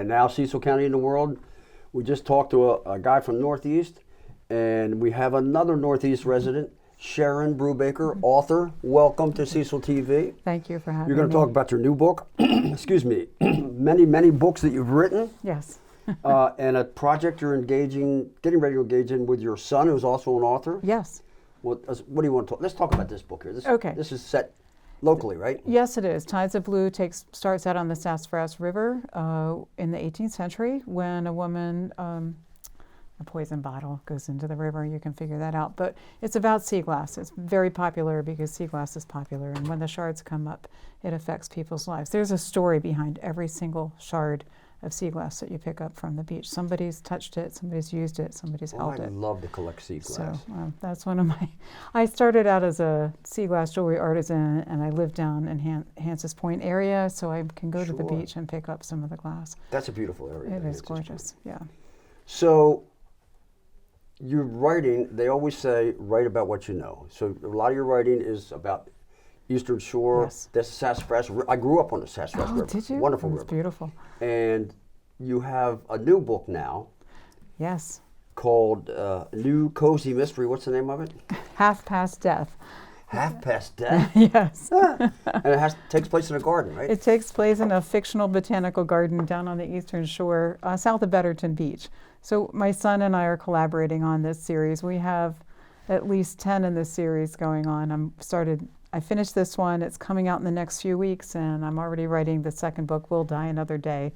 and now Cecil County in the world. We just talked to a guy from Northeast, and we have another Northeast resident, Sharon Brubaker, author. Welcome to Cecil TV. Thank you for having me. You're going to talk about your new book. Excuse me. many books that you've written. Yes. And a project you're getting ready to engage in with your son, who's also an author. Yes. What do you want to talk? Let's talk about this book here. Okay. This is set locally, right? Yes, it is. Tides of Blue starts out on the Sassafras River in the 18th century when a woman, a poison bottle goes into the river. You can figure that out. But it's about sea glass. It's very popular because sea glass is popular. And when the shards come up, it affects people's lives. There's a story behind every single shard of sea glass that you pick up from the beach. Somebody's touched it, somebody's used it, somebody's held it. I love to collect sea glass. So that's one of I started out as a sea glass jewelry artisan, and I lived down in Hans's Point area, so I can go to the beach and pick up some of the glass. That's a beautiful area. It is gorgeous, yeah. So you're writing, they always say, write about what you know. So a lot of your writing is about Eastern Shore. Yes. That's the Sassafras. I grew up on the Sassafras River. Did you? Wonderful It's river. Beautiful. And you have a new book now. Yes. Called New Cozy Mystery. What's the name of it? Half Past Death. Half Past Death? Yes. And it takes place in a garden, right? It takes place in a fictional botanical garden down on the Eastern Shore, south of Betterton Beach. So my son and I are collaborating on this series. We have at least 10 in this series going on. I finished this one. It's coming out in the next few weeks, and I'm already writing the second book, We'll Die Another Day.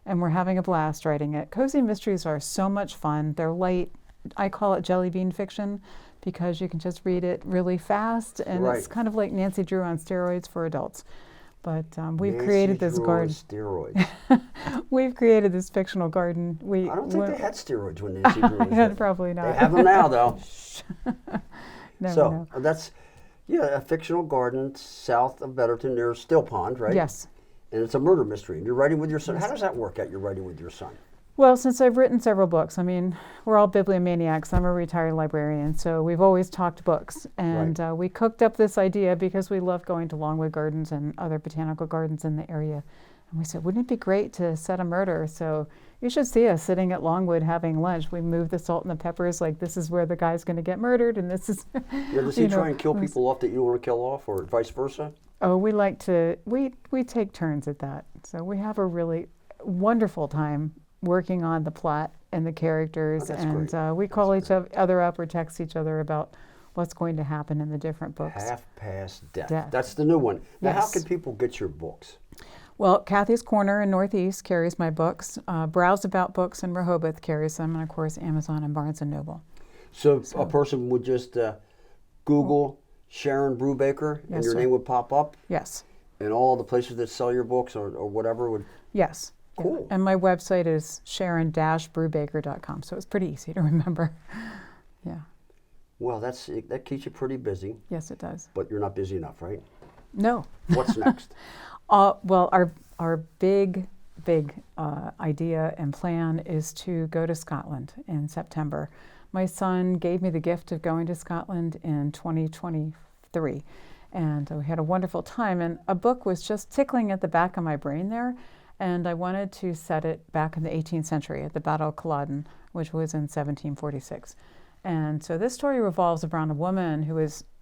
And we're having a blast writing it. Cozy mysteries are so much fun. They're light. I call it jelly bean fiction because you can just read it really fast, and It's kind of like Nancy Drew on steroids for adults. But we've created this garden. Steroids. We've created this fictional garden. I don't think they had steroids when Nancy Drew was there. Probably not. They have them now, though. No. That's a fictional garden south of Betterton near Still Pond, right? Yes. And it's a murder mystery. And you're writing with your son. How does that work out, you're writing with your son? Well, since I've written several books, I mean, we're all bibliomaniacs. I'm a retired librarian, so we've always talked books. And we cooked up this idea because we love going to Longwood Gardens and other botanical gardens in the area. And we said, wouldn't it be great to set a murder? So you should see us sitting at Longwood having lunch. We moved the salt and the peppers, like this is where the guy's going to get murdered, and this is... Does he try and kill people off that you don't want to kill off, or vice versa? Oh, we like to, we take turns at that. So we have a really wonderful time working on the plot and the characters, and we call each other up or text each other about what's going to happen in the different books. Half Past Death. That's the new one. Now, how can people get your books? Well, Kathy's Corner in Northeast carries my books. Browse About Books in Rehoboth carries them, and of course Amazon and Barnes & Noble. So a person would just Google Sharon Brubaker, and your name would pop up? Yes. And all the places that sell your books or whatever would... Yes. Cool. Yeah. And my website is sharon-brubaker.com, so it's pretty easy to remember. Yeah. Well, that keeps you pretty busy. Yes, it does. But you're not busy enough, right? No. What's next? Well, our big idea and plan is to go to Scotland in September. My son gave me the gift of going to Scotland in 2023, and we had a wonderful time. And a book was just tickling at the back of my brain there, and I wanted to set it back in the 18th century at the Battle of Culloden, which was in 1746. And so this story revolves around a woman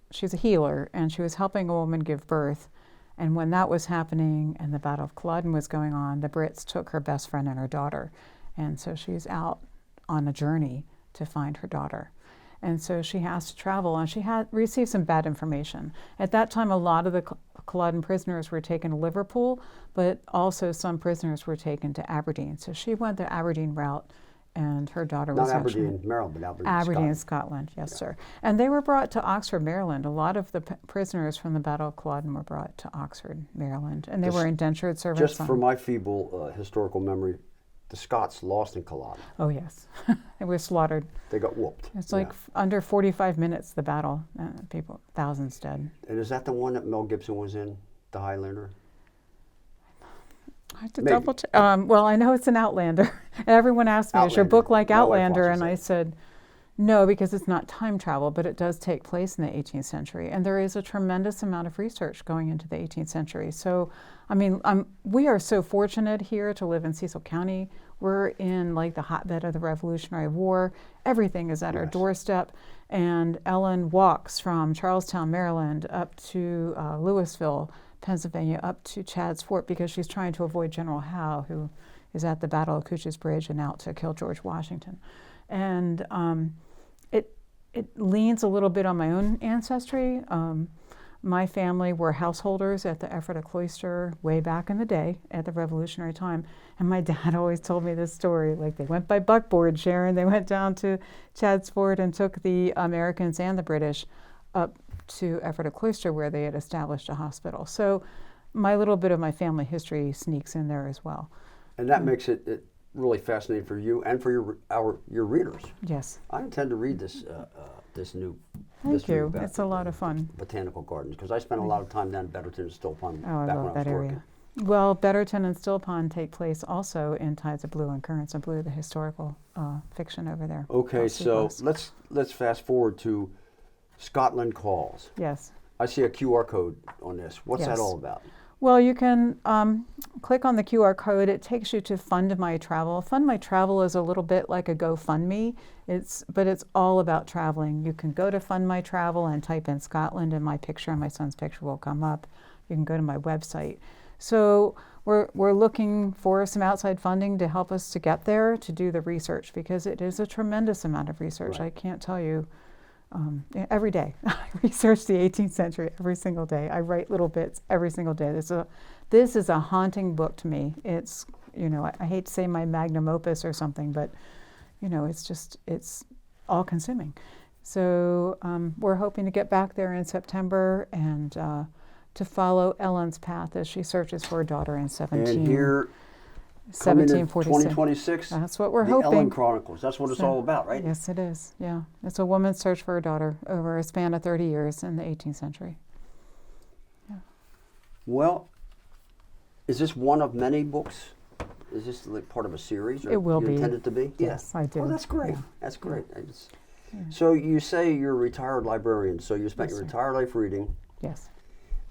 she's a healer, and she was helping a woman give birth. And when that was happening and the Battle of Culloden was going on, the Brits took her best friend and her daughter. And so she's out on a journey to find her daughter. And so she has to travel, and she had received some bad information. At that time, a lot of the Culloden prisoners were taken to Liverpool, but also some prisoners were taken to Aberdeen. So she went the Aberdeen route, and her daughter was actually... Not Aberdeen, Maryland, but Aberdeen, Scotland, yes, sir. And they were brought to Oxford, Maryland. A lot of the prisoners from the Battle of Culloden were brought to Oxford, Maryland, and they were indentured servants. Just for my feeble historical memory, the Scots lost in Culloden. Oh, yes. They were slaughtered. They got whooped. It's like under 45 minutes, the battle. Thousands dead. And is that the one that Mel Gibson was in, The Highlander? I have to double check. Well, I know it's an Outlander. And everyone asked me, is your book like Outlander? And I said, No, because it's not time travel, but it does take place in the 18th century. And there is a tremendous amount of research going into the 18th century. So, I mean, we are so fortunate here to live in Cecil County. We're in like the hotbed of the Revolutionary War. Everything is at our doorstep. And Ellen walks from Charlestown, Maryland, up to Louisville, Pennsylvania, up to Chad's Fort because she's trying to avoid General Howe, who is at the Battle of Cush's Bridge and out to kill George Washington. And it leans a little bit on my own ancestry. My family were householders at the Ephrata Cloister way back in the day at the Revolutionary time. And my dad always told me this story, like they went by buckboard, Sharon. They went down to Chad's Fort and took the Americans and the British up to Ephrata Cloister where they had established a hospital. So my little bit of my family history sneaks in there as well. And that makes it really fascinating for you and for your readers. Yes. I intend to read this new. Thank you. It's a lot of fun. Botanical Gardens, because I spent a lot of time down in Betterton and Still Pond. Oh, I back love when I was that area. working. Well, Betterton and Still Pond take place also in Tides of Blue and Currents of Blue, the historical fiction over there. Okay, so let's fast forward to Scotland Calls. Yes. I see a QR code on this. What's that Yes. all about? Well, you can click on the QR code. It takes you to Fund My Travel. Fund My Travel is a little bit like a GoFundMe, but it's all about traveling. You can go to Fund My Travel and type in Scotland, and my picture and my son's picture will come up. You can go to my website. So we're looking for some outside funding to help us to get there to do the research, because it is a tremendous amount of research. Right. I can't tell you. Every day. I research the 18th century every single day. I write little bits every single day. This is a haunting book to me. It's, I hate to say my magnum opus or something, but, it's all consuming. So we're hoping to get back there in September and to follow Ellen's path as she searches for her daughter in And here, coming in 1746. 2026, That's what we're the hoping. Ellen Chronicles. That's what it's So, all about, right? Yes, it is. Yeah. It's a woman's search for her daughter over a span of 30 years in the 18th century. Well, is this one of many books? Is this like part of a series? Or It will you be. intend it to be? Yes, I do. Oh, that's great. Yeah. That's great. Yeah. So you say you're a retired librarian, so you spent Yes, your sir. entire life reading, Yes.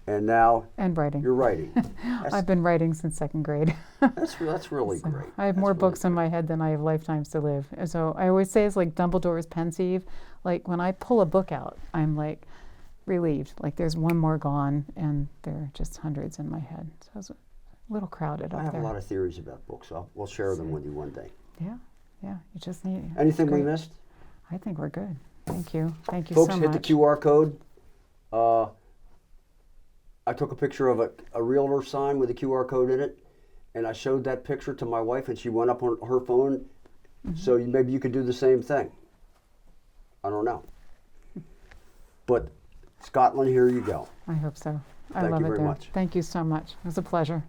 and now And writing. you're writing. I've been writing since second grade. That's really So great. I have That's more really books in great. my head than I have lifetimes to live. And so I always say it's like Dumbledore's pensieve. Like when I pull a book out, I'm like relieved. Like there's one more gone, and there are just hundreds in my head. So it's a little crowded I up have there. a lot of theories about books. So we'll share them with you one day. Yeah. You just need. Anything we great. missed? I think we're good. Thank you. Thank you Folks, so hit much. the QR code. I took a picture of a realtor sign with a QR code in it, and I showed that picture to my wife, and she went up on her phone. So maybe you could do the same thing. I don't know. But Scotland, here you go. I hope so. I Thank love you it very there. much. Thank you so much. It was a pleasure.